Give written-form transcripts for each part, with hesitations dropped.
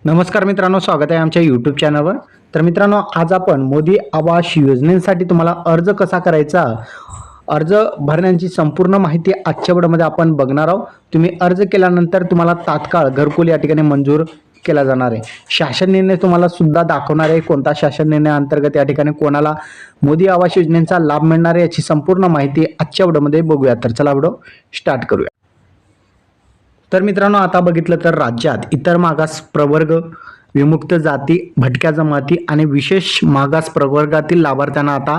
नमस्कार मित्रांनो, स्वागत आहे आमच्या यूट्यूब चॅनलवर. तर मित्रांनो, आज आपण मोदी आवास योजनेसाठी तुम्हाला अर्ज कसा करायचा, अर्ज भरण्याची संपूर्ण माहिती आजच्या व्हिडिओमध्ये आपण बघणार आहोत. तुम्ही अर्ज केल्यानंतर तुम्हाला तात्काळ घरकुल या ठिकाणी मंजूर केला जाणार आहे. शासन निर्णय तुम्हाला सुद्धा दाखवणार आहे, कोणता शासन निर्णय अंतर्गत या ठिकाणी कोणाला मोदी आवास योजनेचा लाभ मिळणार आहे याची संपूर्ण माहिती आजच्या व्हिडिओमध्ये बघूया. तर चला व्हिडिओ स्टार्ट करूया. तर मित्रांनो, आता बघितलं तर राज्यात इतर मागास प्रवर्ग, विमुक्त जाती, भटक्या जमाती आणि विशेष मागास प्रवर्गातील लाभार्थ्यांना आता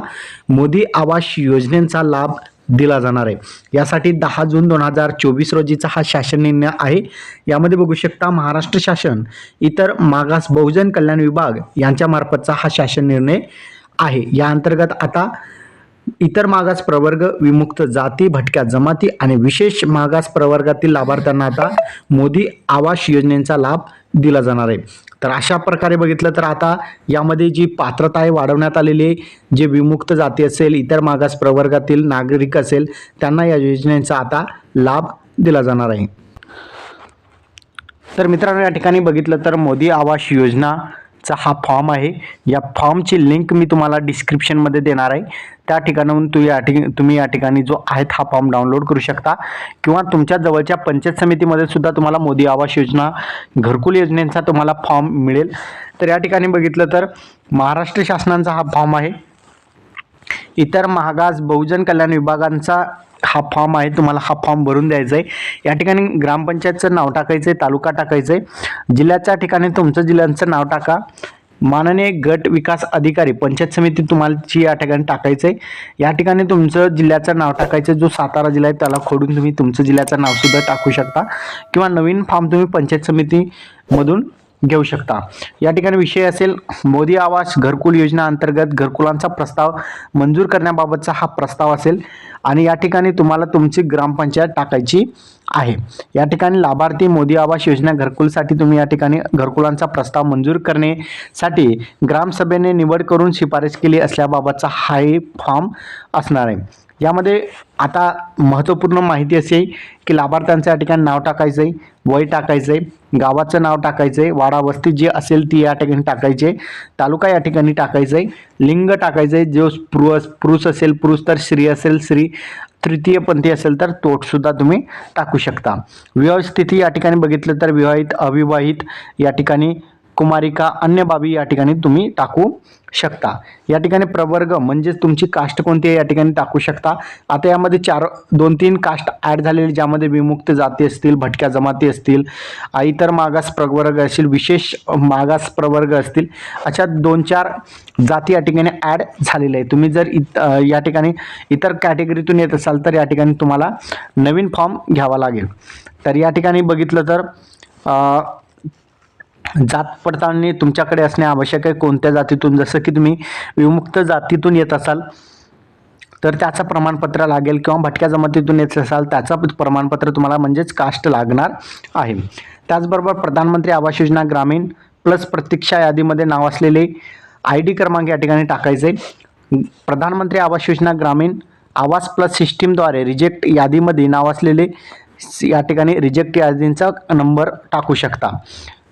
मोदी आवास योजनेचा लाभ दिला जाणार आहे. यासाठी 10 जून 2024 रोजीचा हा शासन निर्णय आहे. यामध्ये बघू शकता, महाराष्ट्र शासन इतर मागास बहुजन कल्याण विभाग यांच्या मार्फतचा हा शासन निर्णय आहे. या अंतर्गत आता इतर मागास प्रवर्ग, विमुक्त जाती, भटक्या जमाती आणि विशेष मागास प्रवर्गातील लाभार्थ्यांना आता मोदी आवास योजनेचा लाभ दिला जाणार आहे. तर अशा प्रकारे बघितलं तर आता यामध्ये जी पात्रता आहे वाढवण्यात आलेली आहे. जे विमुक्त जाती असेल, इतर मागास प्रवर्गातील नागरिक असेल, त्यांना या योजनेचा आता लाभ दिला जाणार आहे. तर मित्रांनो, या ठिकाणी बघितलं तर मोदी आवास योजनाचा हा फॉर्म आहे. या फॉर्मची लिंक मी तुम्हाला डिस्क्रिप्शनमध्ये देणार आहे. त्या ठिकाणाहून तुम्ही या ठिकाणी जो आहे हा फॉर्म डाउनलोड करू शकता, किंवा तुमच्या जवळच्या पंचायत समितीमध्ये सुद्धा तुम्हाला मोदी आवास योजना घरकुल योजनेचा तुम्हाला फॉर्म मिळेल. तर या ठिकाणी बघितलं तर महाराष्ट्र शासनाचा हा फॉर्म आहे. इतर मागास बहुजन कल्याण विभागांचा हा फॉर्म आहे. तुम्हाला हा फॉर्म भरून द्यायचा आहे. या ठिकाणी ग्रामपंचायतचं नाव टाकायचं आहे, तालुका टाकायचं आहे, जिल्ह्याच्या ठिकाणी तुमचं जिल्ह्याचं नाव टाका, माननीय गट विकास अधिकारी पंचायत समिती तुम्हाला या ठिकाणी टाकायचं आहे. या ठिकाणी तुमचं जिल्ह्याचं नाव टाकायचं. जो सातारा जिल्हा आहे त्याला खोडून तुम्ही तुमचं जिल्ह्याचं नाव सुद्धा टाकू शकता, किंवा नवीन फॉर्म तुम्ही पंचायत समितीमधून घेऊ शकता. या ठिकाणी विषय असेल मोदी आवास घरकुल योजना अंतर्गत घरकुलांचा प्रस्ताव मंजूर करण्याबाबतचा हा प्रस्ताव असेल, आणि या ठिकाणी तुम्हाला तुमची ग्रामपंचायत टाकायची आहे. या ठिकाणी लाभार्थी मोदी आवास योजना घरकुलसाठी तुम्ही या ठिकाणी घरकुलांचा प्रस्ताव मंजूर करण्यासाठी ग्रामसभेने निवड करून शिफारस केली असल्याबाबतचा हा फॉर्म असणार आहे. यामध्ये आता महत्त्वपूर्ण माहिती अशी आहे की लाभार्थ्यांचं या ठिकाणी नाव टाकायचं आहे, वय टाकायचं आहे, गावाचं नाव टाकायचं आहे, वाडा वस्ती जी असेल ती या ठिकाणी टाकायची आहे, तालुका या ठिकाणी टाकायचं आहे, लिंग टाकायचं आहे. जो पुरुष असेल पुरुष, तर स्त्री असेल स्त्री, तृतीयपंथी असेल तर तोटसुद्धा तुम्ही टाकू शकता. विवाह स्थिती या ठिकाणी बघितलं तर विवाहित, अविवाहित, या ठिकाणी कुमारिका, अन्य बाबी या ठिकाणी तुम्ही टाकू शकता. या ठिकाणी प्रवर्ग म्हणजे तुमची कास्ट कोणती आहे या ठिकाणी टाकू शकता. आता यामध्ये 2-3 कास्ट ॲड झालेले, ज्यामध्ये विमुक्त जाती असतील, भटक्या जमाती असतील, इतर मागास प्रवर्ग असतील, विशेष मागास प्रवर्ग असतील, अशा 2-4 जाती या ठिकाणी ॲड झालेल्या आहेत. तुम्ही जर या ठिकाणी इतर कॅटेगरीतून येत असाल तर या ठिकाणी तुम्हाला नवीन फॉर्म घ्यावा लागेल. तर या ठिकाणी बघितलं तर जात पडताळणी तुमच्याकडे असणे आवश्यक आहे. कोणत्या जातीतून, जसं की तुम्ही विमुक्त जातीतून येत असाल तर त्याचं प्रमाणपत्र लागेल, किंवा भटक्या जमातीतून येत असाल त्याचं प्रमाणपत्र तुम्हाला म्हणजेच कास्ट लागणार आहे. त्याचबरोबर प्रधानमंत्री आवास योजना ग्रामीण प्लस प्रतीक्षा यादीमध्ये नाव असलेले ID क्रमांक या ठिकाणी टाकायचे. प्रधानमंत्री आवास योजना ग्रामीण आवास प्लस सिस्टीमद्वारे रिजेक्ट यादीमध्ये नाव असलेले या ठिकाणी रिजेक्ट यादींचा नंबर टाकू शकता.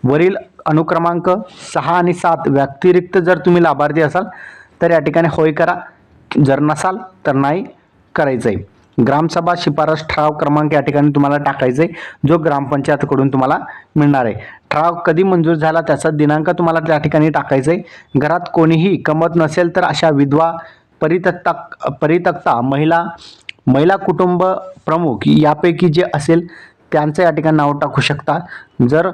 वरील अनुक्रमांक 6 आणि 7 व्यतिरिक्त जर तुम्ही लाभार्थी असाल तर या ठिकाणी होय करा, जर नसाल तर नाही करायचं आहे. ग्रामसभा शिफारस ठराव क्रमांक या ठिकाणी तुम्हाला टाकायचं आहे, जो ग्रामपंचायतकडून तुम्हाला मिळणार आहे. ठराव कधी मंजूर झाला त्याचा दिनांक तुम्हाला त्या ठिकाणी टाकायचं आहे. घरात कोणीही कमवत नसेल तर अशा विधवा, परित्यक्ता महिला कुटुंब प्रमुख यापैकी जे असेल त्यांचं या ठिकाणी नाव टाकू शकता. जर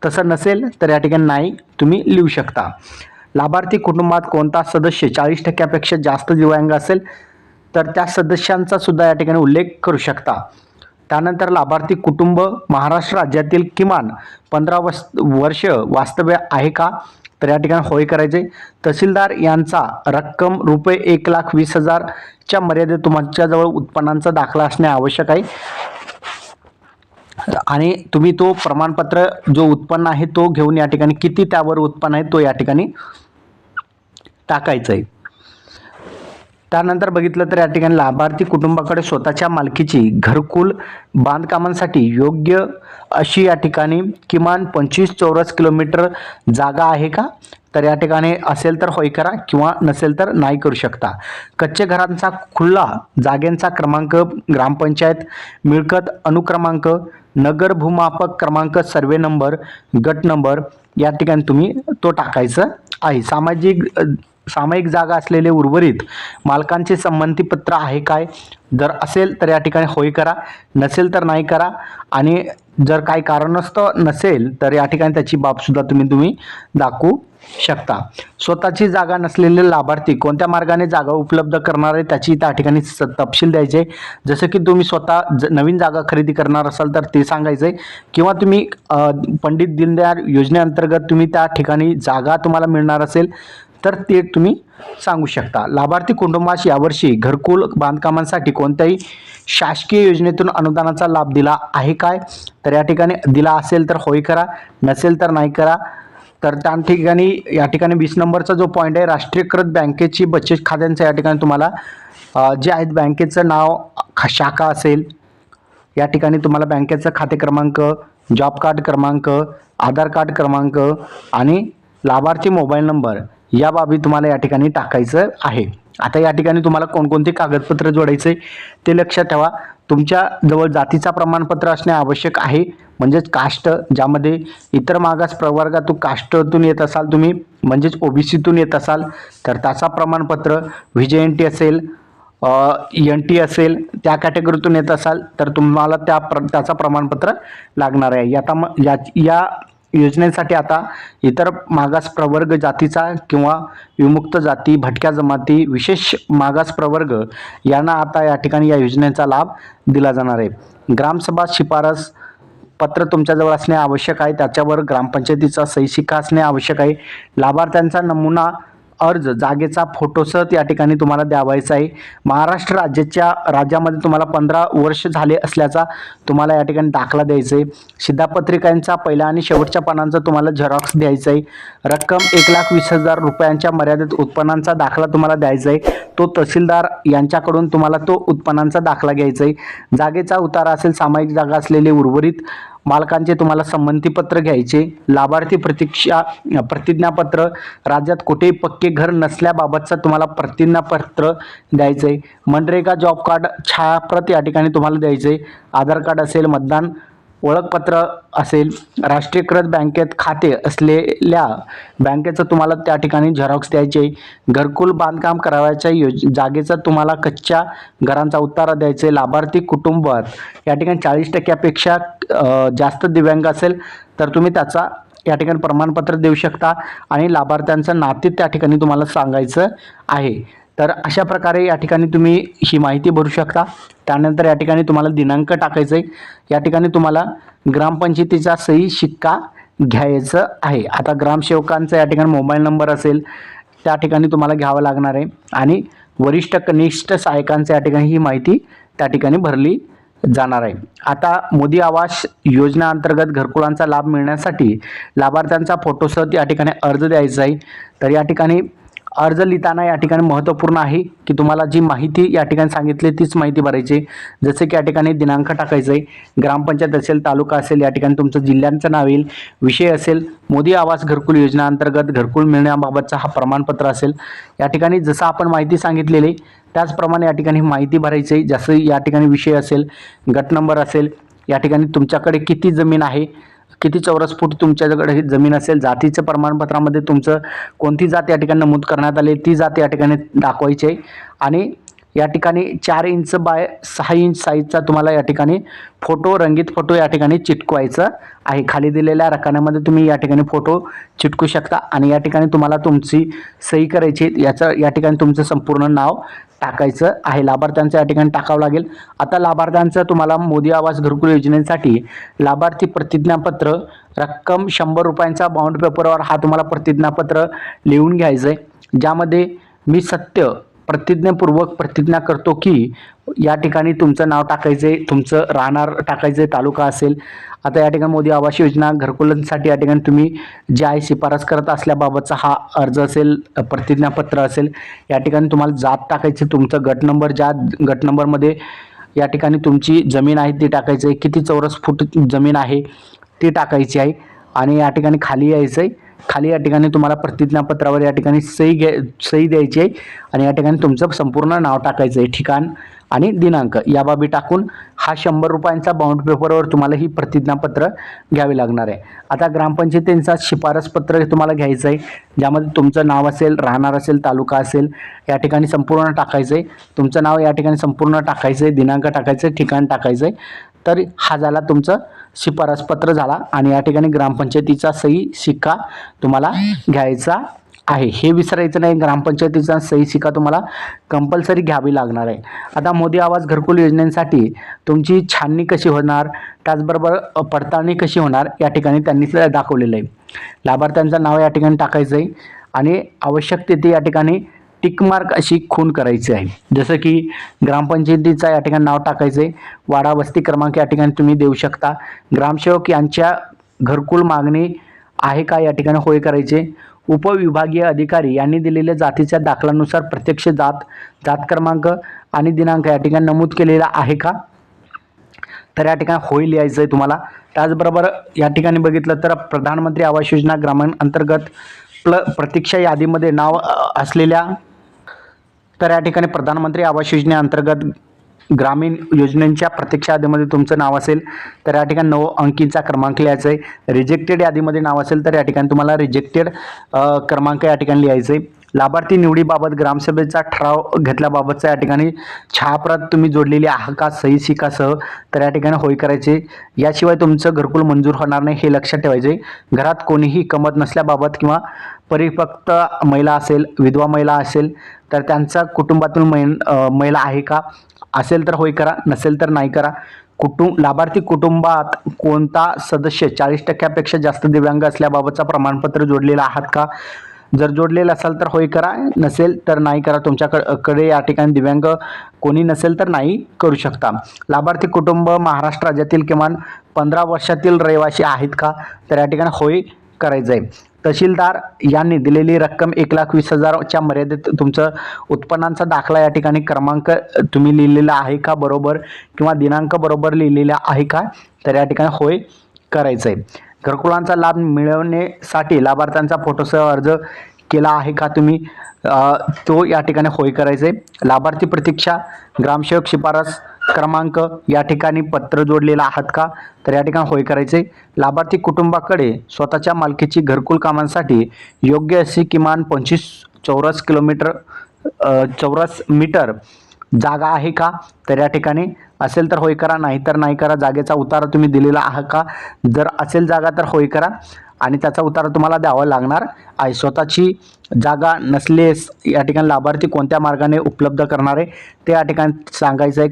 तसं नसेल तर या ठिकाणी नाही तुम्ही लिहू शकता. लाभार्थी कुटुंबात कोणता सदस्य 40% जास्त दिव्यांग असेल तर त्या सदस्यांचा सुद्धा या ठिकाणी उल्लेख करू शकता. त्यानंतर लाभार्थी कुटुंब महाराष्ट्र राज्यातील किमान 15 वर्ष वास्तव्य आहे का, तर या ठिकाणी होय करायचे. तहसीलदार यांचा रक्कम ₹1,20,000च्या मर्यादेत तुमच्याजवळ उत्पन्नाचा दाखला असणे आवश्यक आहे, आणि तुम्ही तो प्रमाणपत्र जो उत्पन्न आहे तो घेऊन या ठिकाणी किती त्यावर उत्पन्न आहे तो या ठिकाणी टाकायचं आहे. त्यानंतर बघितलं तर या ठिकाणी लाभार्थी कुटुंबाकडे स्वतःच्या मालकीची घरकुल बांधकामांसाठी योग्य अशी या ठिकाणी किमान 25 चौरस किलोमीटर जागा आहे का? तर या ठिकाणी असेल तर होय करा किंवा नसेल तर नाही करू शकता. कच्चे घरांचा खुला जागेंचा क्रमांक, ग्रामपंचायत मिळकत अनुक्रमांक, नगर भूमापक क्रमांक, सर्वे नंबर, गट नंबर या ठिकाणी तुम्ही तो टाकायचं आहे. सामायिक जागा असलेले उर्वरित मालकांचे संमती पत्र आहे काय? जर असेल तर या ठिकाणी होय करा, नसेल तर नाही करा. आणि जर काही कारणास्तव नसेल तर या ठिकाणी त्याची बाबसुद्धा तुम्ही दाखवू शकता. स्वतःची जागा नसलेले लाभार्थी कोणत्या मार्गाने जागा उपलब्ध करणार आहे त्याची त्या ठिकाणी तपशील द्यायचे. जसं की तुम्ही स्वतः नवीन जागा खरेदी करणार असाल तर ते सांगायचे, किंवा तुम्ही पंडित दीनदयाळ योजनेअंतर्गत तुम्ही त्या ठिकाणी जागा तुम्हाला मिळणार असेल तर ते तुम्ही सांगू शकता. लाभार्थी कुटुंबास यावर्षी घरकुल बांधकामांसाठी कोणत्याही शासकीय योजनेतून अनुदानाचा लाभ दिला आहे काय? तर या ठिकाणी दिला असेल तर होय करा, नसेल तर नाही करा. तर त्या ठिकाणी या ठिकाणी 20 नंबरचा जो पॉईंट आहे, राष्ट्रीयकृत बँकेची बचत खात्यांचं या ठिकाणी तुम्हाला जे आहेत बँकेचं नाव, शाखा असेल, या ठिकाणी तुम्हाला बँकेचा खाते क्रमांक, जॉब कार्ड क्रमांक, आधार कार्ड क्रमांक आणि लाभार्थी मोबाईल नंबर या बाबी तुम्हाला या ठिकाणी टाकायचं आहे. आता या ठिकाणी तुम्हाला कोणकोणते कागदपत्र जोडायचे ते लक्षात ठेवा. तुमच्या जवळ जातीचा प्रमाणपत्र असणे आवश्यक आहे, म्हणजेच कास्ट, ज्यामध्ये इतर मागास प्रवर्गातून कास्टतून येत असाल तुम्ही, म्हणजेच ओबीसीतून येत असाल तर त्याचा प्रमाणपत्र, व्हीजेएनटी असेल, NT असेल, त्या कॅटेगरीतून येत असाल तर तुम्हाला त्याचा प्रमाणपत्र लागणार आहे. या योजनेसाठी आता इतर मागास प्रवर्ग जातीचा किंवा विमुक्त जाती, भटक्या जमाती, विशेष मागास प्रवर्ग यांना आता या ठिकाणी या योजनेचा लाभ दिला जाणार आहे. ग्रामसभा शिफारस पत्र तुमच्याजवळ असणे आवश्यक आहे, त्याच्यावर ग्रामपंचायतीचा सही शिक्का असणे आवश्यक आहे. लाभार्थ्यांचा नमुना अर्ज जागेचा फोटोसह या ठिकाणी तुम्हाला द्यावायचा आहे. महाराष्ट्र राज्यामध्ये तुम्हाला 15 वर्ष झाले असल्याचा तुम्हाला या ठिकाणी दाखला द्यायचा आहे. शिधापत्रिकांचा पहिल्या आणि शेवटच्या पानांचा तुम्हाला झेरॉक्स द्यायचा आहे. रक्कम 1,20,000 रुपयांच्या मर्यादित उत्पन्नाचा दाखला तुम्हाला द्यायचा आहे. तो तहसीलदार यांच्याकडून तुम्हाला तो उत्पन्नाचा दाखला घ्यायचा आहे. जागेचा उतारा असेल, सामायिक जागा असलेले उर्वरित मालकांचे तुम्हाला संमतीपत्र घ्यायचे. लाभार्थी प्रतिज्ञापत्र, राज्यात कुठेही पक्के घर नसल्याबाबतचा तुम्हाला प्रतिज्ञापत्र द्यायचे. मनरेगा जॉब कार्ड छायाप्रत या ठिकाणी तुम्हाला द्यायचे. आधार कार्ड असेल, मतदान ओळखपत्र असेल, राष्ट्रीयकृत बँकेत खाते असलेल्या बँकेचं तुम्हाला त्या ठिकाणी झेरॉक्स द्यायचे. घरकुल बांधकाम करावयाच्या जागेचा तुम्हाला कच्च्या घरांचा उतारा द्यायचे. लाभार्थी कुटुंबात या ठिकाणी 40% जास्त दिव्यांग असेल तर तुम्ही त्याचा या ठिकाणी प्रमाणपत्र देऊ शकता आणि लाभार्थ्यांचं नाते त्या ठिकाणी तुम्हाला सांगायचं आहे. तर अशा प्रकारे या ठिकाणी तुम्ही ही माहिती भरू शकता. त्यानंतर या ठिकाणी तुम्हाला दिनांक टाकायचा आहे. या ठिकाणी तुम्हाला ग्रामपंचायतीचा सही शिक्का घ्यायचं आहे. आता ग्रामसेवकांचा या ठिकाणी मोबाईल नंबर असेल त्या ठिकाणी तुम्हाला घ्यावं लागणार आहे आणि वरिष्ठ कनिष्ठ सहाय्यकांचा या ठिकाणी ही माहिती त्या ठिकाणी भरली जाणार आहे. आता मोदी आवास योजना अंतर्गत घरकुलांचा लाभ मिळण्यासाठी लाभार्थ्यांचा फोटोसह या ठिकाणी अर्ज द्यायचा आहे. तर या ठिकाणी अर्ज लिहिताना या ठिकाणी महत्त्वपूर्ण आहे की तुम्हाला जी माहिती या ठिकाणी सांगितली तीच माहिती भरायची. जसे की या ठिकाणी दिनांक टाकायचा आहे, ग्रामपंचायत असेल, तालुका असेल, या ठिकाणी तुमचं जिल्ह्यांचं नाव येईल, विषय असेल मोदी आवास घरकुल योजना अंतर्गत घरकुल मिळण्याबाबतचा हा प्रमाणपत्र असेल. या ठिकाणी जसं आपण माहिती सांगितलेली त्याचप्रमाणे या ठिकाणी माहिती भरायची आहे. जसं या ठिकाणी विषय असेल, गट नंबर असेल, या ठिकाणी तुमच्याकडे किती जमीन आहे, किती चौरस फूट तुमच्याकडे ही जमीन असेल, जातीच्या प्रमाणपत्रामध्ये तुमचं कोणती जात या ठिकाणी नमूद करण्यात आली ती जात या ठिकाणी दाखवायची आहे. आणि या ठिकाणी 4 इंच बाय 6 इंच साईजचा तुम्हाला या ठिकाणी फोटो, रंगीत फोटो या ठिकाणी चिटकवायचं आहे. खाली दिलेल्या रकान्यामध्ये तुम्ही या ठिकाणी फोटो चिटकू शकता आणि या ठिकाणी तुम्हाला तुमची सही करायची. या ठिकाणी तुमचं संपूर्ण नाव टाकायचं आहे. लाभार्थ्यांचं या ठिकाणी टाकावं लागेल. आता लाभार्थ्यांचं तुम्हाला मोदी आवास घरकुल योजनेसाठी लाभार्थी प्रतिज्ञापत्र, रक्कम 100 रुपयांचा बाउंड पेपरवर हा तुम्हाला प्रतिज्ञापत्र लिहून घ्यायचं आहे, ज्यामध्ये मी सत्य प्रतिज्ञापूर्वक प्रतिज्ञा करतो की या ठिकाणी तुमचं नाव टाकायचं आहे, तुमचं राहणार टाकायचं आहे, तालुका असेल. आता या ठिकाणी मोदी आवास योजना घरकुलांसाठी या ठिकाणी तुम्ही जे आहे शिफारस करत असल्याबाबतचा हा अर्ज असेल, प्रतिज्ञापत्र असेल. या ठिकाणी तुम्हाला जात टाकायची, तुमचं गट नंबर, ज्या गट नंबरमध्ये या ठिकाणी तुमची जमीन आहे ती टाकायची आहे, किती चौरस फूट जमीन आहे ती टाकायची आहे. आणि या ठिकाणी खाली यायचं आहे. खाली या ठिकाणी तुम्हाला प्रतिज्ञापत्रावर या ठिकाणी सही द्यायची आहे आणि या ठिकाणी तुमचं संपूर्ण नाव टाकायचं आहे, ठिकाण आणि दिनांक या बाबी टाकून हा 100 रुपयांचा बाउंड पेपरवर तुम्हाला ही प्रतिज्ञापत्र घ्यावी लागणार आहे. आता ग्रामपंचायतींचा शिफारस पत्र तुम्हाला घ्यायचं आहे, ज्यामध्ये तुमचं नाव असेल, राहणार असेल, तालुका असेल, या ठिकाणी संपूर्ण टाकायचं आहे. तुमचं नाव या ठिकाणी संपूर्ण टाकायचं आहे, दिनांक टाकायचं आहे, ठिकाण टाकायचं आहे. तर हा झाला तुमचं शिफारस पत्र झाला आणि या ठिकाणी ग्रामपंचायतीचा सही शिक्का तुम्हाला घ्यायचा आहे. हे विसरायचं नाही, ग्रामपंचायतीचा सही शिक्का तुम्हाला कंपल्सरी घ्यावी लागणार आहे. आता मोदी आवास घरकुल योजनेसाठी तुमची छाननी कशी होणार, त्याचबरोबर पडताळणी कशी होणार या ठिकाणी त्यांनी दाखवलेलं आहे. लाभार्थ्यांचं नाव या ठिकाणी टाकायचं आहे आणि आवश्यक तिथे या ठिकाणी टिक मार्क अशी खूण करायची आहे. जसं की ग्रामपंचायतीचा या ठिकाणी नाव टाकायचं आहे, वाडा वस्ती क्रमांक या ठिकाणी तुम्ही देऊ शकता. ग्रामसेवक यांच्या घरकुल मागणी आहे का या ठिकाणी होय करायचे. उपविभागीय अधिकारी यांनी दिलेल्या जातीच्या दाखलानुसार प्रत्यक्ष जात क्रमांक आणि दिनांक या ठिकाणी नमूद केलेला आहे का, तर या ठिकाणी होय लिहायचं आहे तुम्हाला. त्याचबरोबर या ठिकाणी बघितलं तर प्रधानमंत्री आवास योजना ग्रामीण अंतर्गत प्रतीक्षा यादीमध्ये नाव असलेल्या, तर या ठिकाणी प्रधानमंत्री आवास योजनेअंतर्गत ग्रामीण योजनेच्या प्रतीक्षा यादीमध्ये तुमचं नाव असेल तर या ठिकाणी 9 अंकीचा क्रमांक लिहायचा आहे. रिजेक्टेड यादीमध्ये नाव असेल तर या ठिकाणी तुम्हाला रिजेक्टेड क्रमांक या ठिकाणी लिहायचं आहे. लाभार्थी निवडीबाबत ग्रामसभेचा ठराव घेतल्याबाबतचा या ठिकाणी छायाप्रत तुम्ही जोडलेली आहे का सही शिक्कासह, तर या ठिकाणी होय करायचे. याशिवाय तुमचं घरकुल मंजूर होणार नाही हे लक्षात ठेवायचे. घरात कोणीही कमत नसल्याबाबत किंवा परिपक्व महिला असेल, विधवा महिला असेल तर त्यांचा कुटुंबातील महिला आहे का, असेल तर होय करा, नसेल तर नाही करा. लाभार्थी कुटुंबात कोणता सदस्य 40% जास्त दिव्यांग असल्याबाबतचा प्रमाणपत्र जोडलेला आहात का, जर जोडलेलं असाल तर होय करा, नसेल तर नाही करा. तुमच्याकडे या ठिकाणी दिव्यांग कोणी नसेल तर नाही करू शकता. लाभार्थी कुटुंब महाराष्ट्र राज्यातील किमान 15 वर्षातील रहिवासी आहेत का, तर या ठिकाणी होय करायचं आहे. तहसीलदार यांनी दिलेली रक्कम 1,20,000च्या मर्यादेत तुमचं उत्पन्नाचा दाखला या ठिकाणी क्रमांक तुम्ही लिहिलेला आहे का बरोबर, किंवा दिनांक बरोबर लिहिलेला आहे का, तर या ठिकाणी होय करायचं आहे. घरकुलांचा लाभ मिळवण्यासाठी लाभार्थ्यांचा फोटोसह अर्ज केला आहे का तुम्ही, तो या ठिकाणी होय करायचं आहे. लाभार्थी प्रतीक्षा ग्रामसेवक शिफारस क्रमांक या ठिकाणी पत्र जोडलेला आहात का, तर या ठिकाणी होय करायचे. लाभार्थी कुटुंबाकडे स्वतःच्या मालकीची घरकुल कामांसाठी योग्य अशी किमान 25 चौरस मीटर जागा आहे का, तर या ठिकाणी असेल तर होय करा, नाही तर नाही करा. जागेचा उतारा तुम्ही दिलेला आहे का, जर असेल जागा तर होय करा आणि त्याचा उतारा तुम्हाला द्यावा लागणार आहे. स्वतःची जागा नसलेस या ठिकाणी लाभार्थी कोणत्या मार्गाने उपलब्ध करणार आहे ते या ठिकाणी सांगायचं आहे.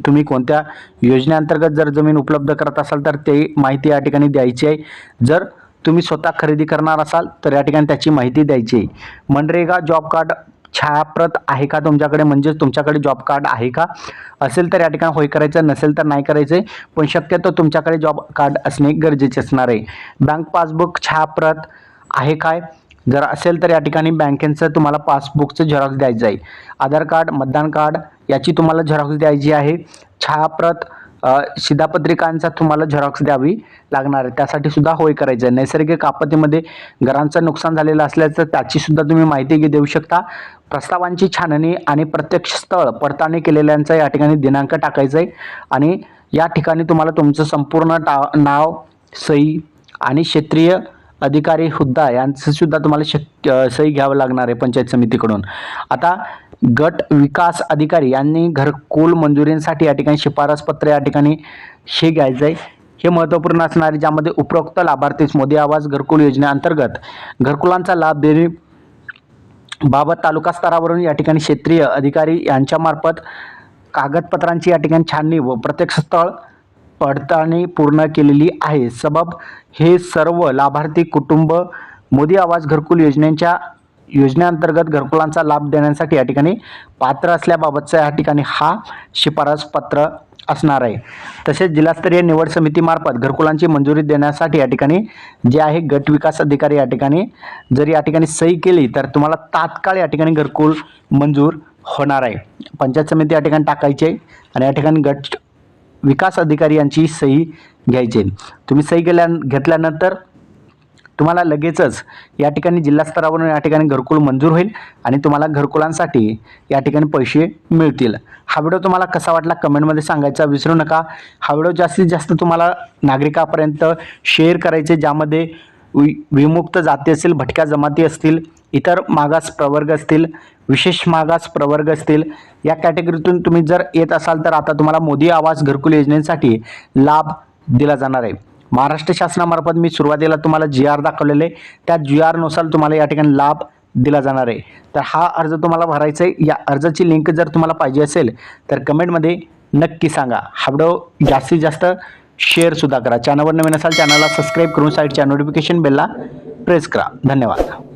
तुम्ही कोणत्या योजनेअंतर्गत जर जमीन उपलब्ध करत असाल तर ते माहिती या ठिकाणी द्यायची आहे. जर तुम्ही स्वतः खरेदी करणार असाल तर या ठिकाणी त्याची माहिती द्यायची आहे. मनरेगा जॉब कार्ड छायाप्रत आहे का तुमच्याकडे, म्हणजे तुमच्याकडे जॉब कार्ड आहे का, असेल तर या ठिकाणी होय करायचं, नसेल तर नाही करायचं. पण शक्यतो तुमच्याकडे जॉब कार्ड असणे गरजेचे असणार आहे. बँक पासबुक छायाप्रत आहे काय, जर असेल तर या ठिकाणी बँकेचं तुम्हाला पासबुकचं झेरॉक्स द्यायचं आहे. आधार कार्ड, मतदान कार्ड याची तुम्हाला झेरॉक्स द्यायची आहे. छायाप्रत शिधापत्रिकांचा तुम्हाला झेरॉक्स द्यावी लागणार आहे, त्यासाठी सुद्धा होय करायचं आहे. नैसर्गिक आपत्तीमध्ये घरांचं नुकसान झालेलं असल्याचं त्याची सुद्धा तुम्ही माहिती देऊ शकता. प्रस्तावांची छाननी आणि प्रत्यक्ष स्थळ पडताळणी केलेल्यांचा या ठिकाणी दिनांक टाकायचा आहे आणि या ठिकाणी तुम्हाला तुमचं संपूर्ण नाव, सही आणि क्षेत्रीय अधिकारी हुद्दा यांचं सुद्धा तुम्हाला सही घ्यावं लागणार आहे पंचायत समितीकडून. आता गट विकास अधिकारी यांनी घरकुल मंजुरीसाठी या ठिकाणी शिफारस पत्र या ठिकाणी हे घ्यायचं आहे. हे महत्त्वपूर्ण असणार आहे, ज्यामध्ये उपरोक्त लाभार्थीस मोदी आवास घरकुल योजनेअंतर्गत घरकुलांचा लाभ देणे बाबत तालुका स्तरावरून या ठिकाणी क्षेत्रीय अधिकारी यांच्यामार्फत कागदपत्रांची या ठिकाणी छाननी व प्रत्यक्ष स्थळ पडताळणी पूर्ण केलेली आहे. सबब हे सर्व लाभार्थी कुटुंब मोदी आवास घरकुल योजनेच्या योजनेअंतर्गत घरकुलांचा लाभ देण्यासाठी या ठिकाणी पात्र असल्याबाबतचा या ठिकाणी हा शिफारस पत्र असणार आहे. तसेच जिल्हास्तरीय निवड समितीमार्फत घरकुलांची मंजुरी देण्यासाठी या ठिकाणी जे आहे गट विकास अधिकारी या ठिकाणी जर या ठिकाणी सही केली तर तुम्हाला तात्काळ या ठिकाणी घरकुल मंजूर होणार आहे. पंचायत समिती या ठिकाणी टाकायची आहे आणि या ठिकाणी गट विकास अधिकारी यांची सही घ्यायची. तुम्ही सही घेतल्यानंतर तुम्हाला लगेचच या ठिकाणी जिल्हा स्तरावरून या ठिकाणी घरकुल मंजूर होईल आणि तुम्हाला घरकुलांसाठी या ठिकाणी पैसे मिळतील. हा व्हिडिओ तुम्हाला कसा वाटला कमेंटमध्ये सांगायचा विसरू नका. हा व्हिडिओ जास्तीत जास्त तुम्हाला नागरिकांपर्यंत शेअर करायचे, ज्यामध्ये विमुक्त जाती असतील, भटक्या जमाती असतील, इतर मागास प्रवर्ग असतील, विशेष मागास प्रवर्ग असतील, या कॅटेगरीतून तुम्ही जर येत असाल तर आता तुम्हाला मोदी आवास घरकुल योजनेसाठी लाभ दिला जाणार आहे. महाराष्ट्र शासनामार्फत मी सुरुवातीला तुम्हाला GR दाखवलेले, त्या GR नुसार तुम्हाला या ठिकाणी लाभ दिला जाणार आहे. तर हा अर्ज तुम्हाला भरायचा आहे. या अर्जाची लिंक जर तुम्हाला पाहिजे असेल तर कमेंटमध्ये नक्की सांगा. हा व्हिडिओ जास्तीत जास्त शेअर सुद्धा करा. चॅनलवर नवीन असाल चॅनलला सबस्क्राईब करून साईडच्या नोटिफिकेशन बेलला प्रेस करा. धन्यवाद.